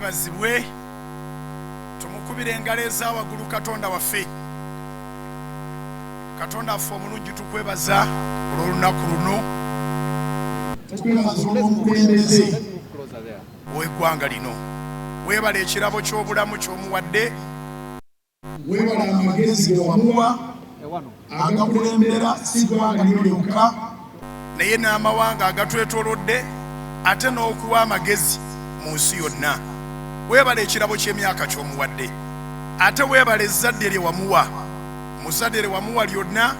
yeebazibwe tumukubira engalo ezawagulu Katonda waffe. Katonda waffe omulungi tukwebaza olw'olunaku luno tukwebaza olw'omukulembeze w'eggwanga lino. Weebala ekirabo ky'obulamu ky'omuwadde, weebala amagezi ge wamuwa agakulembera si ggwanga lino lyokka naye n'amawanga agatwetoolodde, ate n'okuwa amagezi mu nsi yonna. Weebala ekirabo ky'emyaka ky'omuwadde, ate weebala ezzadde lye wamuwa. Mu zzadde lye wamuwa lyonna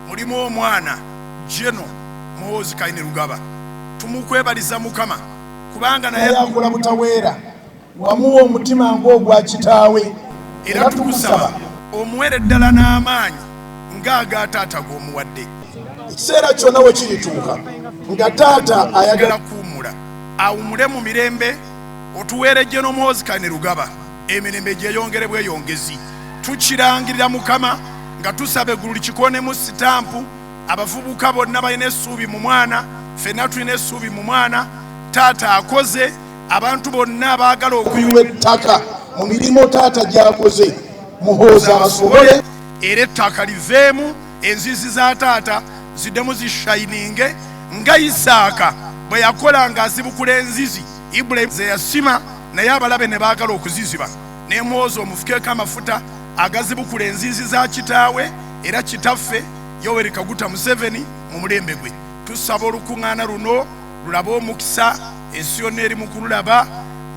mulimu omwana Jeno Muhoozi Rugaba. Tumukwebaliza Mukama kubanga naye akola butaweera, wamuwa omutima ng'ogwa kitaawe, era tukusaba omuwere ddala n'amaanyi ng'aga taata g'omuwadde. Ekiseera kyonna we kirituuka nga taata ayagala kuwummula, awummule mu mirembe, otuweere Jeno Muhoozi Rugaba, emirembe gyeyongere bweyongezi. Tukirangirira Mukama nga tusaba eggulu likikonemu sitampu, abavubuka bonna balina essuubi mu mwana, ffenna tulina essuubi mu mwana. Taata akoze, abantu bonna abaagala okuyiwa ettaka mu mirimu taata gy'akoze, Muhoozi abasobole, era ettaka liveemu, enzizi za taata ziddemu zishayininge nga Isaaka bwe yakola ng'azibukula enzizi Ibulayimu ze yasima, naye abalabe ne baagala okuziziba. Ne Muhoozi omufukeeko amafuta agazibukula enzizi za kitaawe era kitaffe Yoweri Kaguta Museveni mu mulembe gwe. Tusaba olukuŋŋaana luno lulabe omukisa, ensi yonna eri mu kululaba.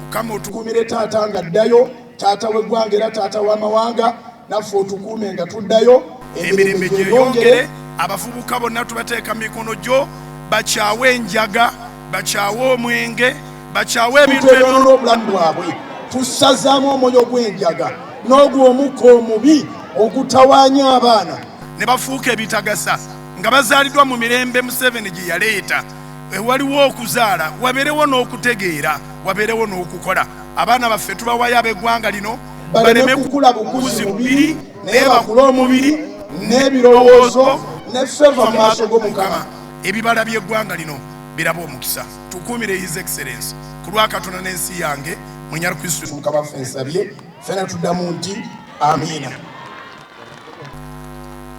Mukama otukuumire taata ng'addayo, taata w'eggwanga era taata w'amawanga, naffe otukuume nga tuddayo, emirembe gyeyongere. Abavubuka bonna tubateeka mu mikono gyo, bakyaawe enjaga, bakyaawe omwenge, bakyaawe ebintu ebyonna obulamu bwabwe. Tussazaamu omwoyo gw'enjaga n'ogwo omukka omubi ogutawaanya abaana ne bafuuka ebitagasa nga bazaaliddwa mu mirembe Museveni gye yaleeta. Waliwo okuzaala, wabeerewo n'okutegeera, wabeerewo n'okukola. Abaana baffe tubawayo ab'eggwanga lino baleme kukula bukuzi mubiri naye bakule omubiri n'ebirowoozo ne feva mu maaso g'Omukama. Ebibala by'eggwanga lino biraba omukisa. Tukuumire His Excellency ku lwa Katonda n'ensi yange mu Nyalu Kristo Mukama ffe nsabye, ffenna tuddamu nti amiina.